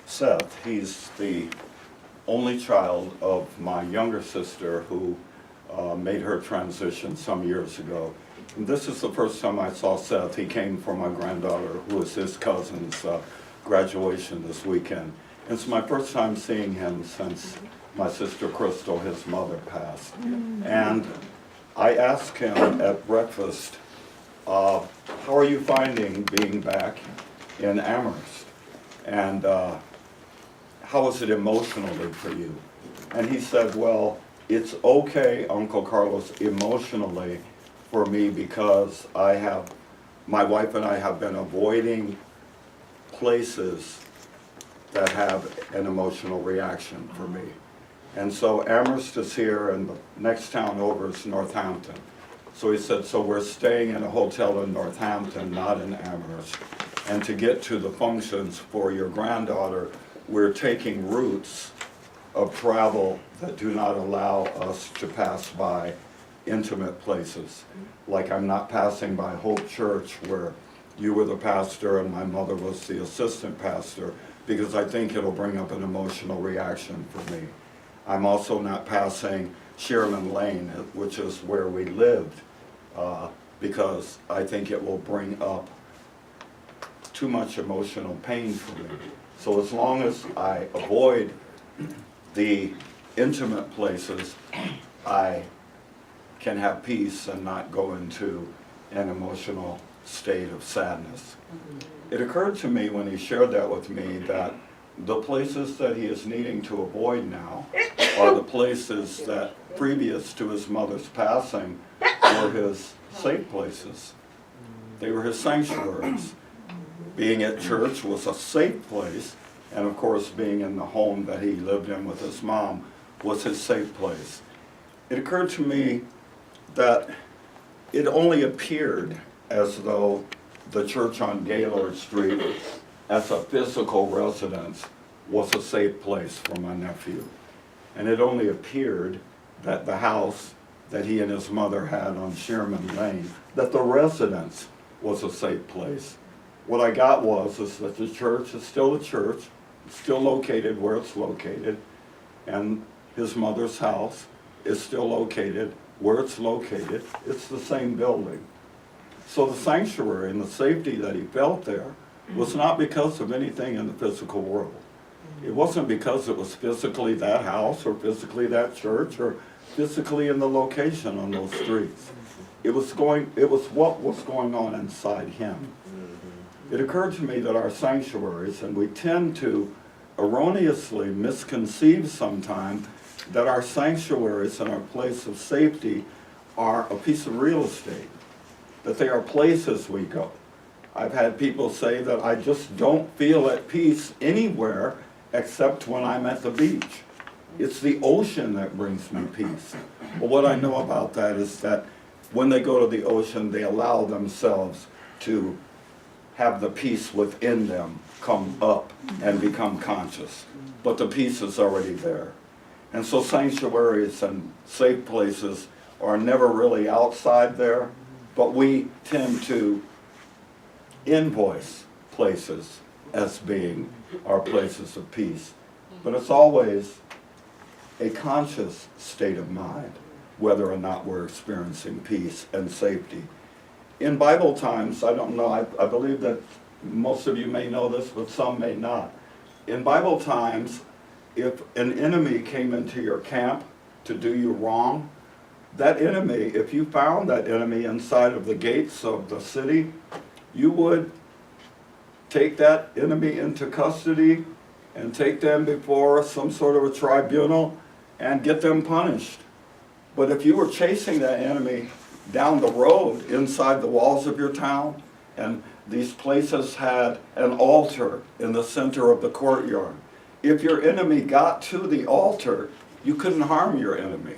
Seth. He's the only child of my younger sister who made her transition some years ago. And this is the first time I saw Seth. He came for my granddaughter, who is his cousin's graduation this weekend. It's my first time seeing him since my sister Crystal, his mother, passed. And I asked him at breakfast, how are you finding being back in Amherst? And how is it emotionally for you? And he said, well, it's okay, Uncle Carlos, emotionally for me because my wife and I have been avoiding places that have an emotional reaction for me. And so Amherst is here, and the next town over is Northampton. So he said, so we're staying in a hotel in Northampton, not in Amherst. And to get to the functions for your granddaughter, we're taking routes of travel that do not allow us to pass by intimate places. Like I'm not passing by Hope Church where you were the pastor and my mother was the assistant pastor, because I think it'll bring up an emotional reaction for me. I'm also not passing Sherman Lane, which is where we lived, because I think it will bring up too much emotional pain for me. So as long as I avoid the intimate places, I can have peace and not go into an emotional state of sadness. It occurred to me when he shared that with me that the places that he is needing to avoid now are the places that previous to his mother's passing were his safe places. They were his sanctuaries. Being at church was a safe place, and of course being in the home that he lived in with his mom was his safe place. It occurred to me that it only appeared as though the church on Gaylord Street as a physical residence was a safe place for my nephew. And it only appeared that the house that he and his mother had on Sherman Lane, that the residence was a safe place. What I got is that the church is still a church, it's still located where it's located, and his mother's house is still located where it's located. It's the same building. So the sanctuary and the safety that he felt there was not because of anything in the physical world. It wasn't because it was physically that house or physically that church or physically in the location on those streets. It was what was going on inside him. It occurred to me that our sanctuaries, and we tend to erroneously misconceive sometimes that our sanctuaries and our place of safety are a piece of real estate, that they are places we go. I've had people say that I just don't feel at peace anywhere except when I'm at the beach. It's the ocean that brings me peace. But what I know about that is that when they go to the ocean, they allow themselves to have the peace within them come up and become conscious. But the peace is already there. And so sanctuaries and safe places are never really outside there, but we tend to invoice places as being our places of peace. But it's always a conscious state of mind whether or not we're experiencing peace and safety. In Bible times, I don't know, I believe that most of you may know this, but some may not. In Bible times, if an enemy came into your camp to do you wrong, that enemy, if you found that enemy inside of the gates of the city, you would take that enemy into custody and take them before some sort of a tribunal and get them punished. But if you were chasing that enemy down the road inside the walls of your town, and these places had an altar in the center of the courtyard, if your enemy got to the altar, you couldn't harm your enemy.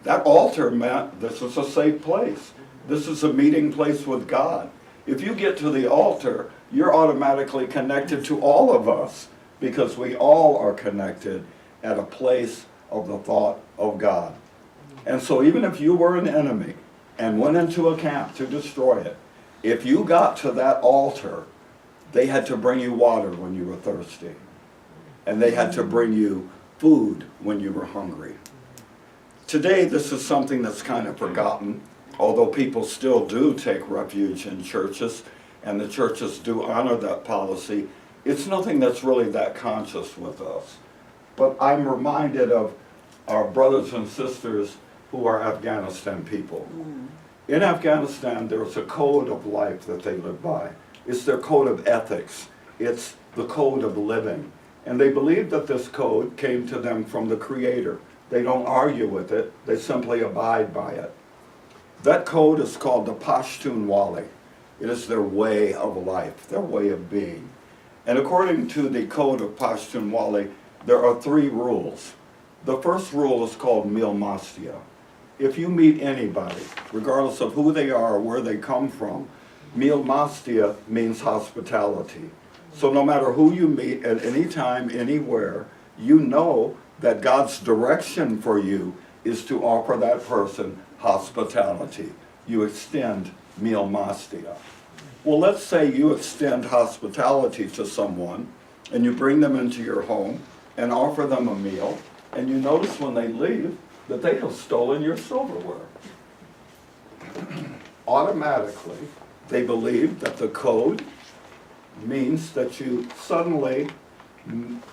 That altar meant this is a safe place. This is a meeting place with God. If you get to the altar, you're automatically connected to all of us, because we all are connected at a place of the thought of God. And so even if you were an enemy and went into a camp to destroy it, if you got to that altar, they had to bring you water when you were thirsty. and they had to bring you food when you were hungry. Today, this is something that's kind of forgotten, although people still do take refuge in churches, and the churches do honor that policy. It's nothing that's really that conscious with us. But I'm reminded of our brothers and sisters who are Afghanistan people. In Afghanistan, there's a code of life that they live by. It's their code of ethics. It's the code of living. And they believe that this code came to them from the Creator. They don't argue with it, they simply abide by it. That code is called the Pashtunwali. It is their way of life, their way of being. And according to the code of Pashtunwali, there are 3 rules. The first rule is called Mil Mastia. If you meet anybody, regardless of who they are or where they come from, Mil Mastia means hospitality. So no matter who you meet at any time, anywhere, you know that God's direction for you is to offer that person hospitality. You extend Mil Mastia. Well, let's say you extend hospitality to someone and you bring them into your home and offer them a meal, and you notice when they leave that they have stolen your silverware. Automatically, they believe that the code means that you suddenly,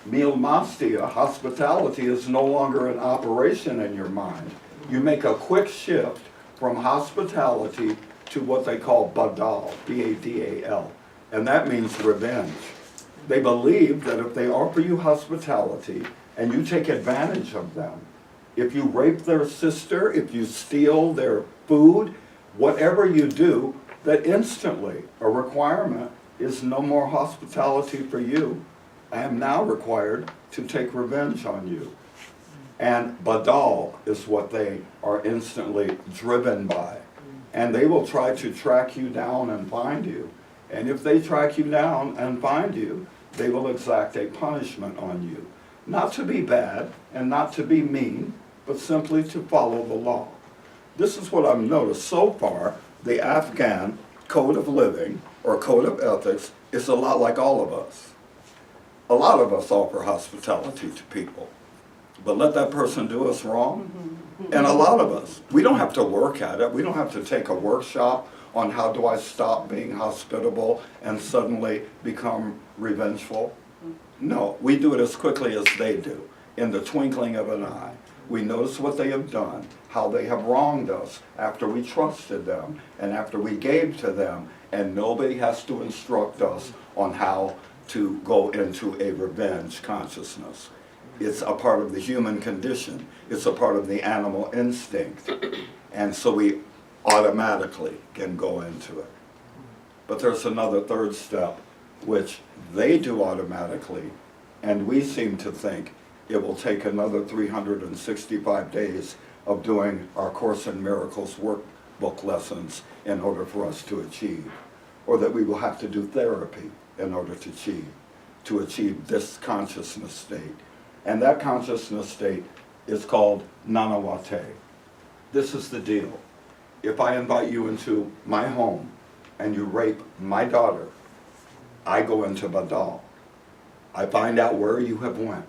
Mil Mastia, hospitality, is no longer in operation in your mind. You make a quick shift from hospitality to what they call badal, B-A-D-A-L, and that means revenge. They believe that if they offer you hospitality and you take advantage of them, if you rape their sister, if you steal their food, whatever you do, that instantly a requirement is no more hospitality for you. I am now required to take revenge on you. And badal is what they are instantly driven by. And they will try to track you down and find you. And if they track you down and find you, they will exact a punishment on you. Not to be bad and not to be mean, but simply to follow the law. This is what I've noticed so far. The Afghan code of living or code of ethics is a lot like all of us. A lot of us offer hospitality to people, but let that person do us wrong. And a lot of us, we don't have to work at it. We don't have to take a workshop on how do I stop being hospitable and suddenly become revengeful. No, we do it as quickly as they do, in the twinkling of an eye. We notice what they have done, how they have wronged us after we trusted them and after we gave to them, and nobody has to instruct us on how to go into a revenge consciousness. It's a part of the human condition. It's a part of the animal instinct. And so we automatically can go into it. But there's another third step, which they do automatically, and we seem to think it will take another 365 days of doing our Course in Miracles workbook lessons in order for us to achieve, or that we will have to do therapy in order to achieve this consciousness state. And that consciousness state is called Nanawate. This is the deal. If I invite you into my home and you rape my daughter, I go into badal. I find out where you have went.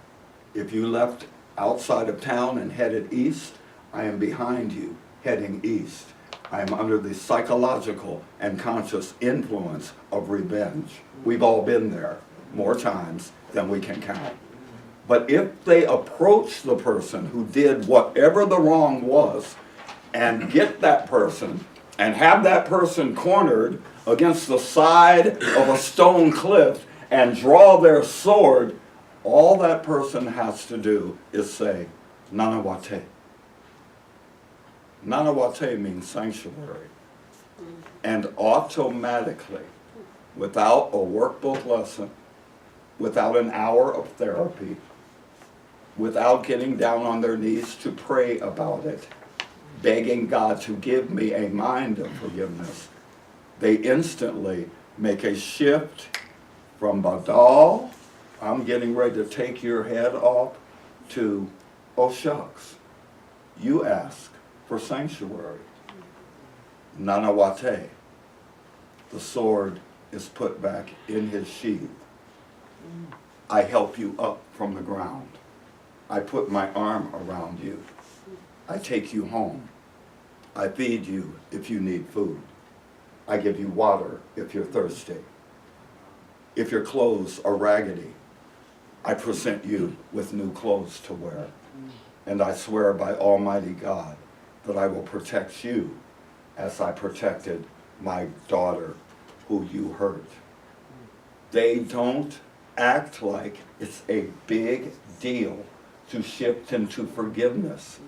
If you left outside of town and headed east, I am behind you, heading east. I am under the psychological and conscious influence of revenge. We've all been there more times than we can count. But if they approach the person who did whatever the wrong was and get that person and have that person cornered against the side of a stone cliff and draw their sword, all that person has to do is say, Nanawate. Nanawate means sanctuary. And automatically, without a workbook lesson, without an hour of therapy, without getting down on their knees to pray about it, begging God to give me a mind of forgiveness, they instantly make a shift from badal, I'm getting ready to take your head off, to, oh shucks, you ask for sanctuary. Nanawate. The sword is put back in his sheath. I help you up from the ground. I put my arm around you. I take you home. I feed you if you need food. I give you water if you're thirsty. If your clothes are raggedy, I present you with new clothes to wear. And I swear by Almighty God that I will protect you as I protected my daughter who you hurt. They don't act like it's a big deal to shift into forgiveness.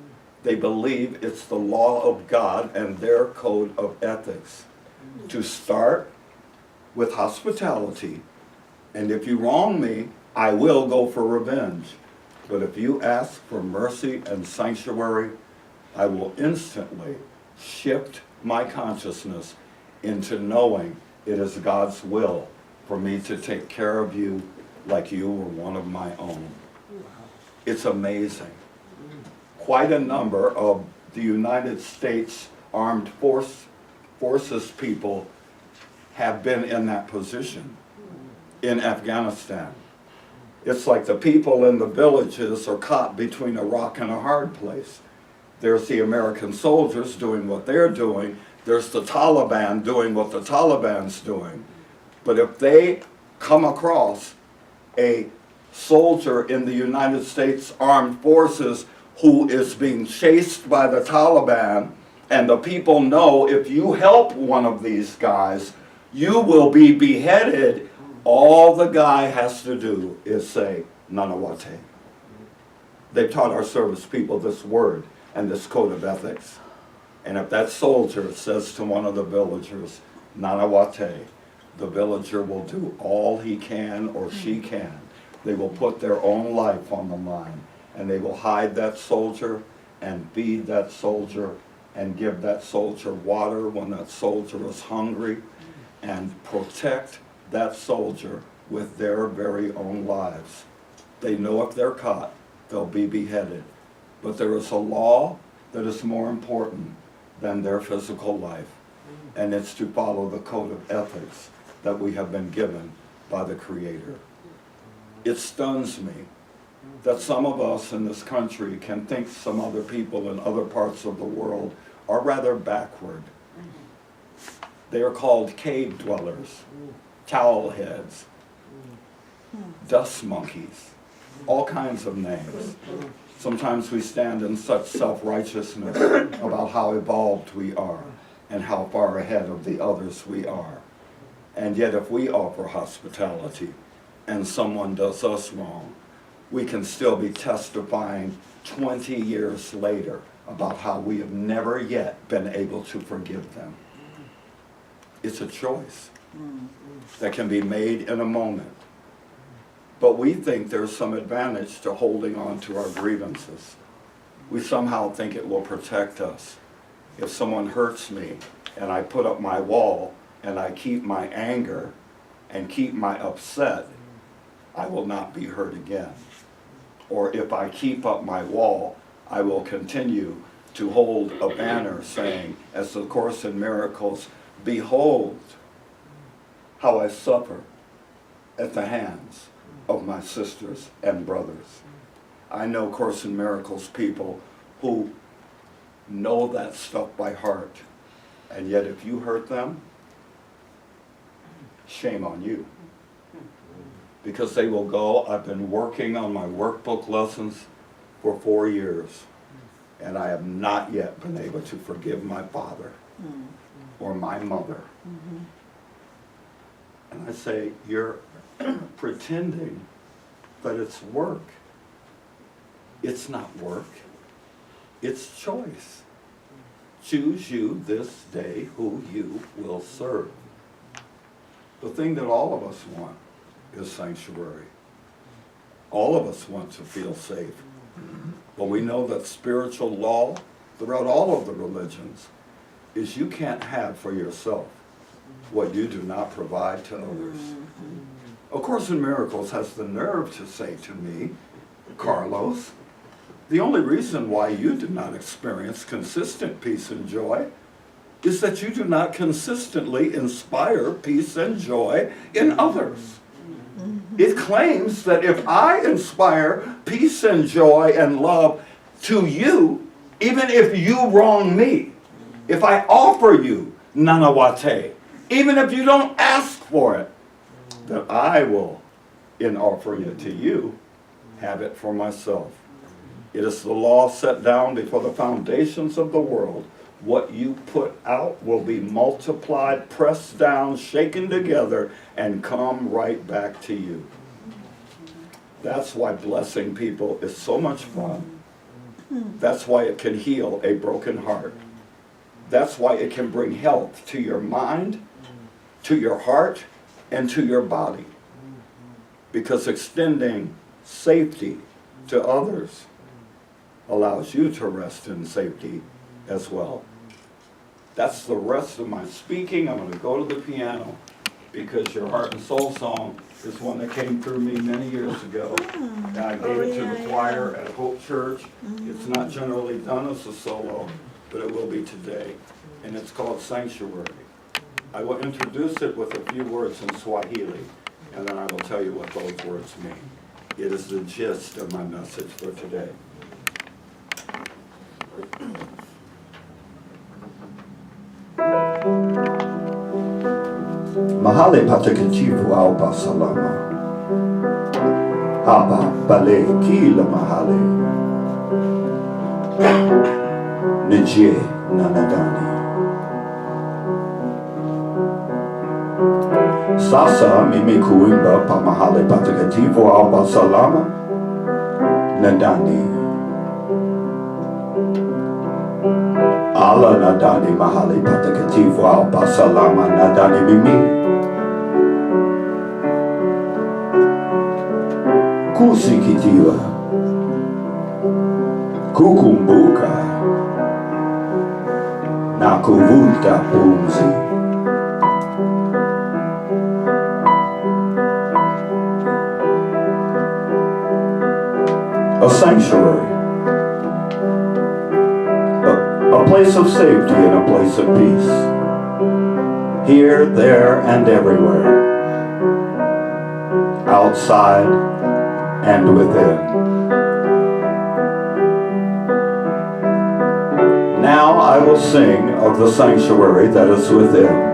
They believe it's the law of God and their code of ethics. To start with hospitality, and if you wrong me, I will go for revenge. But if you ask for mercy and sanctuary, I will instantly shift my consciousness into knowing it is God's will for me to take care of you like you were one of my own. It's amazing. Quite a number of the United States Armed Forces people have been in that position in Afghanistan. It's like the people in the villages are caught between a rock and a hard place. There's the American soldiers doing what they're doing. There's the Taliban doing what the Taliban's doing. But if they come across a soldier in the United States Armed Forces who is being chased by the Taliban, and the people know if you help one of these guys, you will be beheaded, all the guy has to do is say, Nanawate. They've taught our service people this word and this code of ethics. And if that soldier says to one of the villagers, Nanawate, the villager will do all he can or she can. They will put their own life on the line, and they will hide that soldier and feed that soldier and give that soldier water when that soldier is hungry, and protect that soldier with their very own lives. They know if they're caught, they'll be beheaded. But there is a law that is more important than their physical life, and it's to follow the code of ethics that we have been given by the Creator. It stuns me that some of us in this country can think some other people in other parts of the world are rather backward. They are called cave dwellers, towel heads, dust monkeys, all kinds of names. Sometimes we stand in such self-righteousness about how evolved we are and how far ahead of the others we are. And yet if we offer hospitality and someone does us wrong, we can still be testifying 20 years later about how we have never yet been able to forgive them. It's a choice that can be made in a moment. But we think there's some advantage to holding on to our grievances. We somehow think it will protect us. If someone hurts me and I put up my wall and I keep my anger and keep my upset, I will not be hurt again. Or if I keep up my wall, I will continue to hold a banner saying, as the Course in Miracles, behold how I suffer at the hands of my sisters and brothers. I know Course in Miracles people who know that stuff by heart, and yet if you hurt them, shame on you. Because they will go, I've been working on my workbook lessons for 4 years, and I have not yet been able to forgive my father or my mother. And I say, you're pretending that it's work. It's not work. It's choice. Choose you this day who you will serve. The thing that all of us want is sanctuary. All of us want to feel safe. But we know that spiritual law throughout all of the religions is you can't have for yourself what you do not provide to others. A Course in Miracles has the nerve to say to me, Carlos, the only reason why you do not experience consistent peace and joy is that you do not consistently inspire peace and joy in others. It claims that if I inspire peace and joy and love to you, even if you wrong me, if I offer you nanawate, even if you don't ask for it, that I will, in offering it to you, have it for myself. It is the law set down before the foundations of the world. What you put out will be multiplied, pressed down, shaken together, and come right back to you. That's why blessing people is so much fun. That's why it can heal a broken heart. That's why it can bring health to your mind, to your heart, and to your body. Because extending safety to others allows you to rest in safety as well. That's the rest of my speaking. I'm going to go to the piano because your Heart and Soul song is one that came through me many years ago. And I gave it to the choir at Hope Church. It's not generally done as a solo, but it will be today. And it's called Sanctuary. I will introduce it with a few words in Swahili, and then I will tell you what those words mean. It is the gist of my message for today. Mahali patakatifu Alba Salama. Haba bale kila mahali. Nije nanadani. Sasa mimi kuimba pa mahali patakatifu Alba Salama nadani. Ala nadani mahali patakatifu Alba Salama nadani mimi. Kusikitiwa, kukumbuka, na kuvuta pumzi. A sanctuary, a place of safety and a place of peace, here, there, and everywhere, outside and within. Now I will sing of the sanctuary that is within.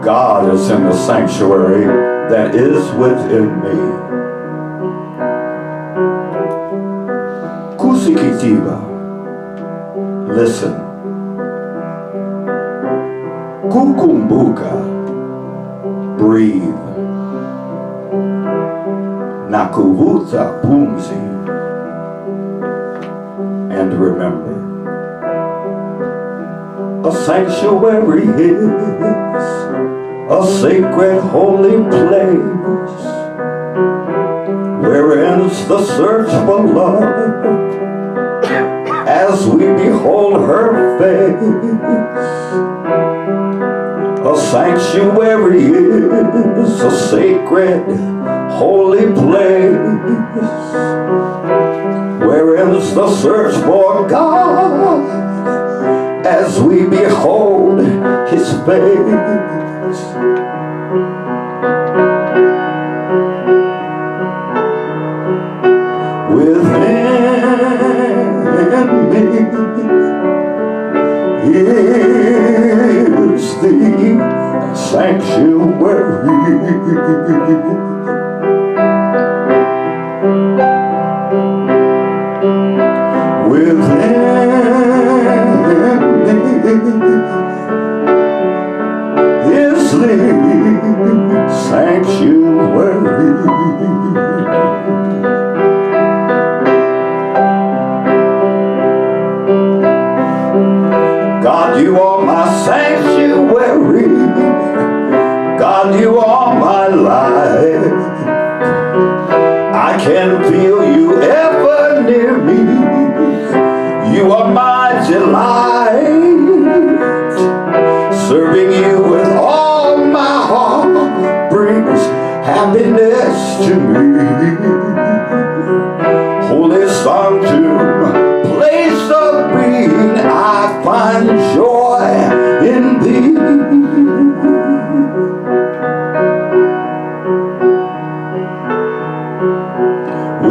God is in the sanctuary that is within me. Kusikitiba, listen. Kukumbuka, breathe. Nakuvuta pumzi, and remember, a sanctuary is a sacred holy place where ends the search for love as we behold her face. A sanctuary is a sacred holy place where ends the search for God as we behold his face. Within me is the sanctuary. Is the sanctuary. God, you are my sanctuary. God, you are my life. I can feel you ever near me. You are my delight. Serving you with all my heart brings happiness to me. Holy sanctum, place of being, I find joy in thee.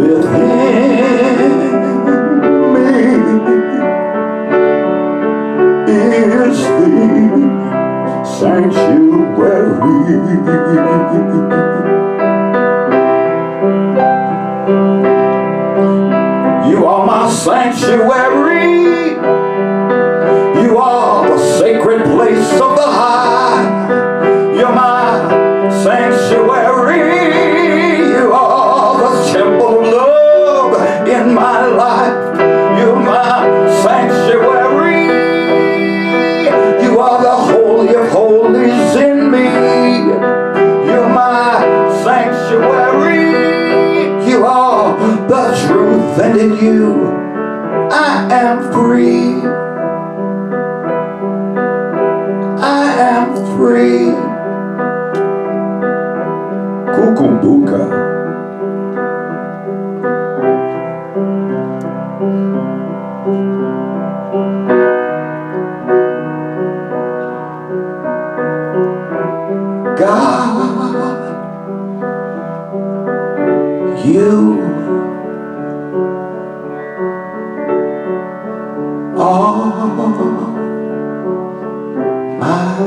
Within me is the sanctuary. You are my sanctuary. You are the sacred place of the high. You're my sanctuary. You are the temple of love in my life. You're my sanctuary. You are the holy of holies in me. You're my sanctuary. You are the truth, and in you I am free. I am free. Kukumbuka. God, you are my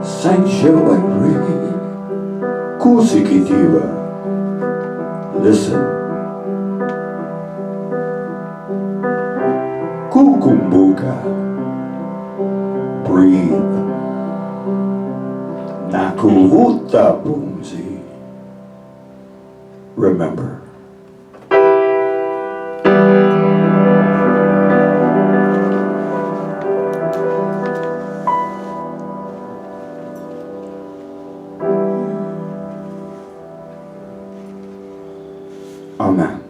sanctuary. Kusikitiva. Listen. Kukumbuka. Breathe. Nakuvuta pumzi. Remember. Amen.